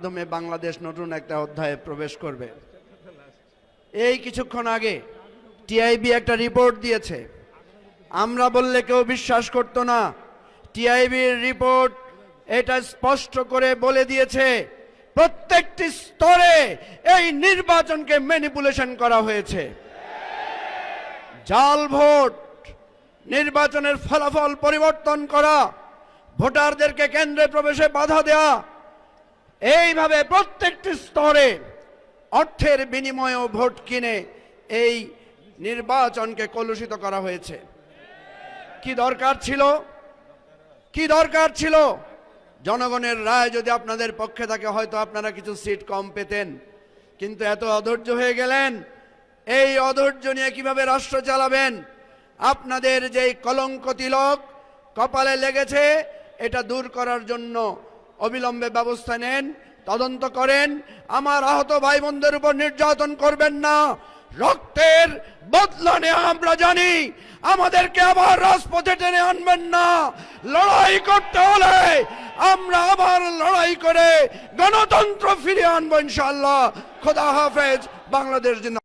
মাধ্যমে বাংলাদেশ নতুন একটা অধ্যায়ে প্রবেশ করবে। এই কিছুক্ষণ আগে টিআইবি একটা রিপোর্ট দিয়েছে, আমরা বললে কেউ বিশ্বাস করতো না। টিআইবির রিপোর্ট এটা স্পষ্ট করে বলে দিয়েছে প্রত্যেকটি স্তরে এই নির্বাচনকে ম্যানিপুলেশন করা হয়েছে। জাল ভোট, নির্বাচনের ফলাফল পরিবর্তন করা, ভোটারদেরকে কেন্দ্রে প্রবেশে বাধা দেয়া, এইভাবে প্রত্যেকটি স্তরে অর্থের বিনিময়েও ভোট কিনে এই নির্বাচনকে কলুষিত করা হয়েছে। কি দরকার ছিল? কি দরকার ছিল? জনগণের রায় যদি আপনাদের পক্ষে থাকে হয়তো আপনারা কিছু সিট কম পেতেন, কিন্তু এত অধৈর্য হয়ে গেলেন। এই অধৈর্য নিয়ে কিভাবে রাষ্ট্র চালাবেন? আপনাদের যেই কলঙ্ক তিলক কপালে লেগেছে এটা দূর করার জন্য অবিলম্বে ব্যবস্থা নেন, তদন্ত করেন। আমার আহত ভাই বোনদের উপর নির্যাতন করবেন না। রক্তের বদলা নিয়ে আমরা জানি, আমাদেরকে আবার রাজপথে টেনে আনবেন না। লড়াই করতে হলে আমরা আবার লড়াই করে গণতন্ত্র ফিরিয়ে আনবো ইনশাআল্লাহ। খোদা হাফেজ। বাংলাদেশ জিন্দাবাদ।